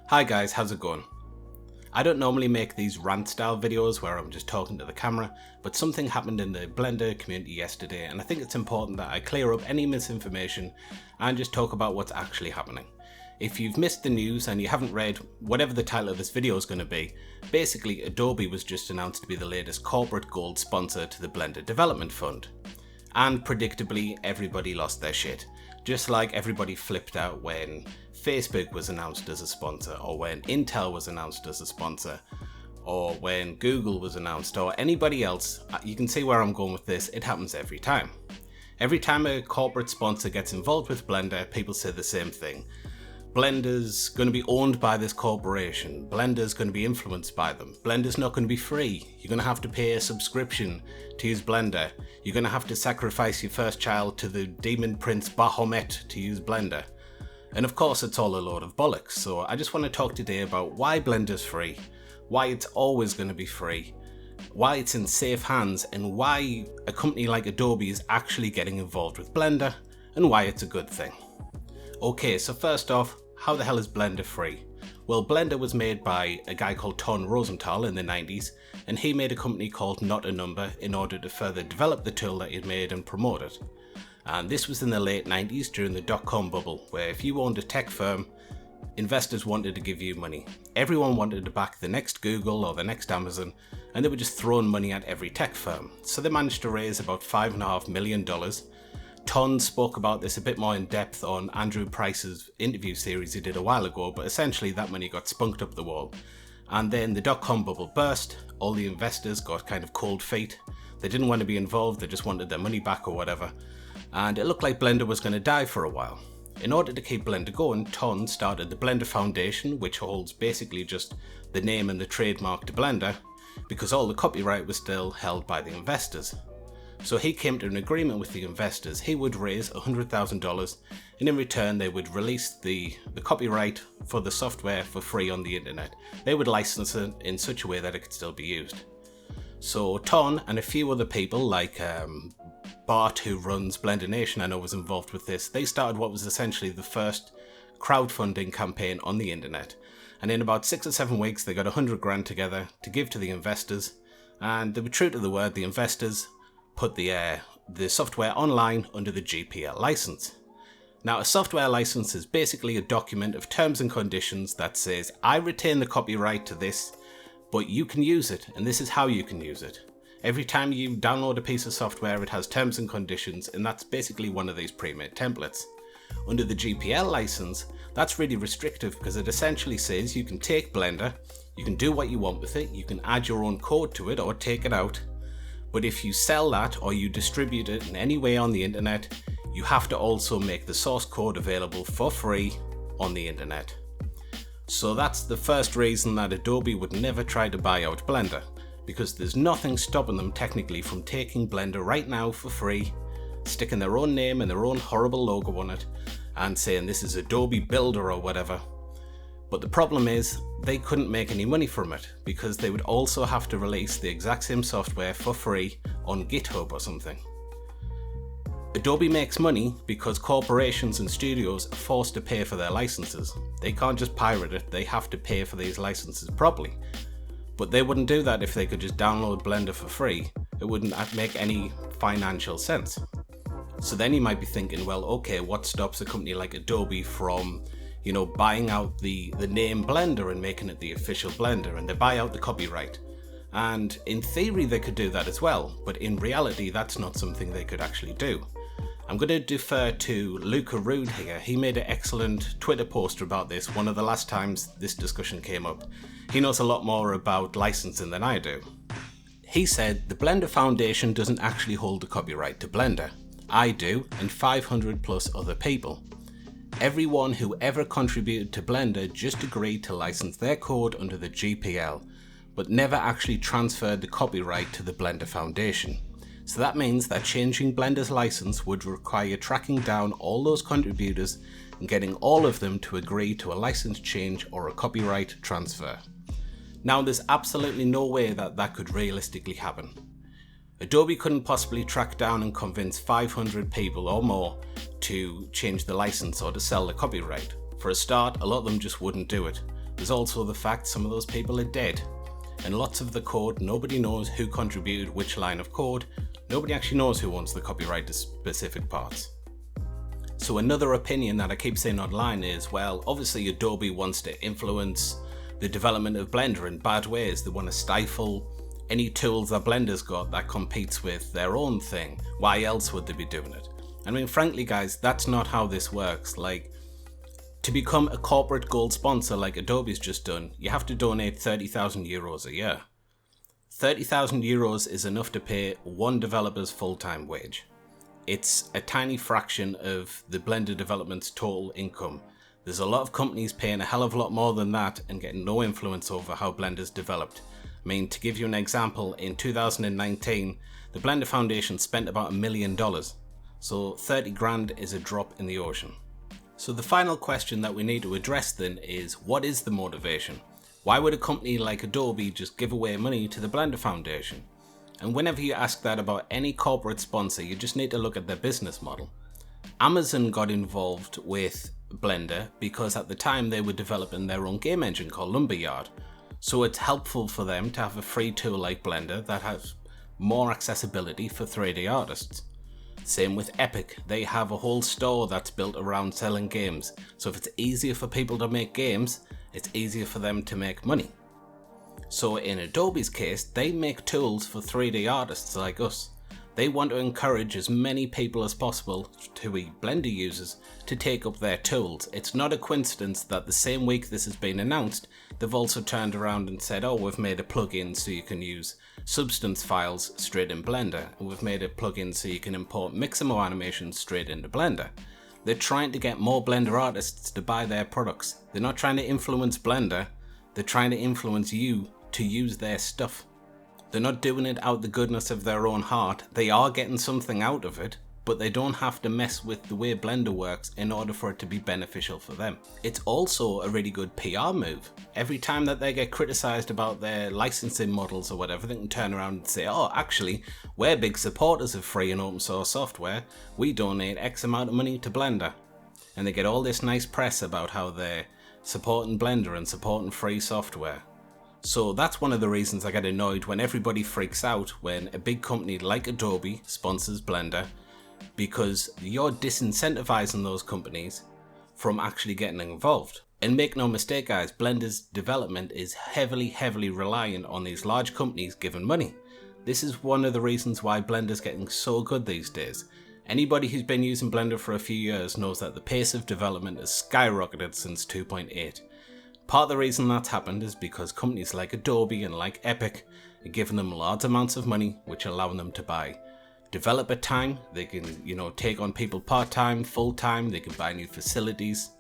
Hi guys, how's it going? I don't normally make these rant style videos where I'm just talking to the camera, but something happened in the Blender community yesterday and I think it's important that I clear up any misinformation and just talk about what's actually happening. If you've missed the news and you haven't read whatever the title of this video is going to be, basically Adobe was just announced to be the latest corporate gold sponsor to the Blender Development Fund. And predictably, everybody lost their shit. Just like everybody flipped out when Facebook was announced as a sponsor, or when Intel was announced as a sponsor, or when Google was announced, or anybody else. You can see where I'm going with this. It happens every time. Every time a corporate sponsor gets involved with Blender, people say the same thing. Blender's going to be owned by this corporation. Blender's going to be influenced by them. Blender's not going to be free. You're going to have to pay a subscription to use Blender. You're going to have to sacrifice your first child to the demon prince Bahamut to use Blender. And of course it's all a load of bollocks. So I just want to talk today about why Blender's free, why it's always going to be free, why it's in safe hands, and why a company like Adobe is actually getting involved with Blender, and why it's a good thing. Okay, so first off, how the hell is Blender free? Well, Blender was made by a guy called Ton Rosenthal in the 90s, and he made a company called Not a Number in order to further develop the tool that he'd made and promote it. And this was in the late 90s during the dot-com bubble, where if you owned a tech firm, investors wanted to give you money. Everyone wanted to back the next Google or the next Amazon, and they were just throwing money at every tech firm. So they managed to raise about $5.5 million. Ton spoke about this a bit more in depth on Andrew Price's interview series he did a while ago, but essentially that money got spunked up the wall. And then the dot-com bubble burst, all the investors got kind of cold feet. They didn't want to be involved, they just wanted their money back or whatever. And it looked like Blender was going to die for a while. In order to keep Blender going, Ton started the Blender Foundation, which holds basically just the name and the trademark to Blender, because all the copyright was still held by the investors. So he came to an agreement with the investors. He would raise $100,000 and in return they would release the copyright for the software for free on the internet. They would license it in such a way that it could still be used. So Ton and a few other people like Bart, who runs Blender Nation, I know was involved with this. They started what was essentially the first crowdfunding campaign on the internet. And in about 6 or 7 weeks they got $100,000 together to give to the investors. And they were true to the word. The investors put the software online under the GPL license. Now, a software license is basically a document of terms and conditions that says, I retain the copyright to this, but you can use it, and this is how you can use it. Every time you download a piece of software, it has terms and conditions, and that's basically one of these pre-made templates. Under the GPL license, that's really restrictive because it essentially says you can take Blender, you can do what you want with it, you can add your own code to it or take it out. But if you sell that or you distribute it in any way on the internet, you have to also make the source code available for free on the internet. So that's the first reason that Adobe would never try to buy out Blender, because there's nothing stopping them technically from taking Blender right now for free, sticking their own name and their own horrible logo on it, and saying this is Adobe Builder or whatever. But the problem is, they couldn't make any money from it, because they would also have to release the exact same software for free on GitHub or something. Adobe makes money because corporations and studios are forced to pay for their licenses. They can't just pirate it, they have to pay for these licenses properly. But they wouldn't do that if they could just download Blender for free. It wouldn't make any financial sense. So then you might be thinking, well, okay, what stops a company like Adobe from buying out the name Blender and making it the official Blender, and they buy out the copyright. And in theory they could do that as well, but in reality that's not something they could actually do. I'm going to defer to Luca Rude here. He made an excellent Twitter post about this, one of the last times this discussion came up. He knows a lot more about licensing than I do. He said the Blender Foundation doesn't actually hold the copyright to Blender. I do, and 500 plus other people. Everyone who ever contributed to Blender just agreed to license their code under the GPL, but never actually transferred the copyright to the Blender Foundation. So that means that changing Blender's license would require tracking down all those contributors and getting all of them to agree to a license change or a copyright transfer. Now, there's absolutely no way that could realistically happen. Adobe couldn't possibly track down and convince 500 people or more to change the license or to sell the copyright. For a start, a lot of them just wouldn't do it. There's also the fact some of those people are dead. And lots of the code, nobody knows who contributed which line of code. Nobody actually knows who owns the copyright to specific parts. So another opinion that I keep saying online is, well, obviously Adobe wants to influence the development of Blender in bad ways. They want to stifle any tools that Blender's got that competes with their own thing. Why else would they be doing it? I mean, frankly guys, that's not how this works. Like, to become a corporate gold sponsor like Adobe's just done, you have to donate 30,000 euros a year. 30,000 euros is enough to pay one developer's full-time wage. It's a tiny fraction of the Blender development's total income. There's a lot of companies paying a hell of a lot more than that and getting no influence over how Blender's developed. I mean, to give you an example, in 2019, the Blender Foundation spent about $1 million. So 30 grand is a drop in the ocean. So the final question that we need to address then is, what is the motivation? Why would a company like Adobe just give away money to the Blender Foundation? And whenever you ask that about any corporate sponsor, you just need to look at their business model. Amazon got involved with Blender because at the time they were developing their own game engine called Lumberyard. So it's helpful for them to have a free tool like Blender that has more accessibility for 3D artists. Same with Epic, they have a whole store that's built around selling games. So if it's easier for people to make games, it's easier for them to make money. So in Adobe's case, they make tools for 3D artists like us. They want to encourage as many people as possible, to be Blender users, to take up their tools. It's not a coincidence that the same week this has been announced, they've also turned around and said, oh, we've made a plugin so you can use Substance files straight in Blender. And we've made a plugin so you can import Mixamo animations straight into Blender. They're trying to get more Blender artists to buy their products. They're not trying to influence Blender, they're trying to influence you to use their stuff. They're not doing it out the goodness of their own heart. They are getting something out of it, but they don't have to mess with the way Blender works in order for it to be beneficial for them. It's also a really good PR move. Every time that they get criticized about their licensing models or whatever, they can turn around and say, oh, actually, we're big supporters of free and open source software. We donate X amount of money to Blender. And they get all this nice press about how they're supporting Blender and supporting free software. So that's one of the reasons I get annoyed when everybody freaks out when a big company like Adobe sponsors Blender, because you're disincentivizing those companies from actually getting involved. And make no mistake guys, Blender's development is heavily reliant on these large companies giving money. This is one of the reasons why Blender's getting so good these days. Anybody who's been using Blender for a few years knows that the pace of development has skyrocketed since 2.8. Part of the reason that's happened is because companies like Adobe and like Epic are giving them large amounts of money, which are allowing them to buy developer time. They can, take on people part-time, full-time. They can buy new facilities.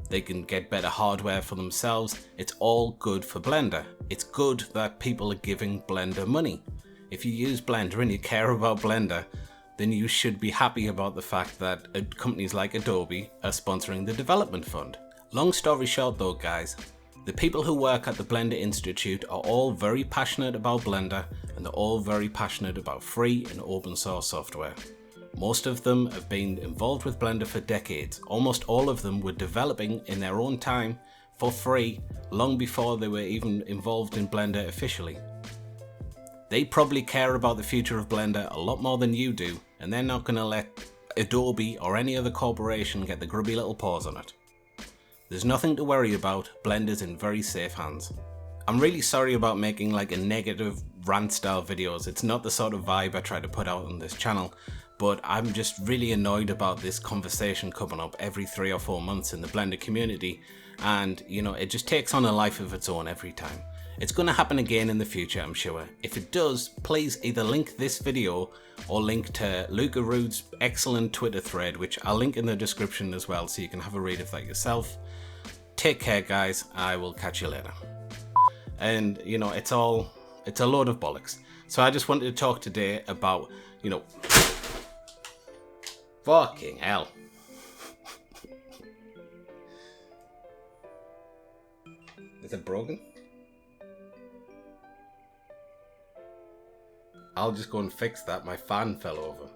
They can get better hardware for themselves. It's all good for Blender. It's good that people are giving Blender money. If you use Blender and you care about Blender, then you should be happy about the fact that companies like Adobe are sponsoring the development fund. Long story short though guys, the people who work at the Blender Institute are all very passionate about Blender, and they're all very passionate about free and open source software. Most of them have been involved with Blender for decades. Almost all of them were developing in their own time for free long before they were even involved in Blender officially. They probably care about the future of Blender a lot more than you do, and they're not going to let Adobe or any other corporation get the grubby little paws on it. There's nothing to worry about, Blender's in very safe hands. I'm really sorry about making like a negative rant style videos. It's not the sort of vibe I try to put out on this channel, but I'm just really annoyed about this conversation coming up every 3 or 4 months in the Blender community, and it just takes on a life of its own every time. It's going to happen again in the future, I'm sure. If it does, please either link this video or link to Luca Rude's excellent Twitter thread, which I'll link in the description as well, so you can have a read of that yourself. Take care guys, I will catch you later. And it's a load of bollocks. So I just wanted to talk today about, fucking hell. Is it broken? I'll just go and fix that, my fan fell over.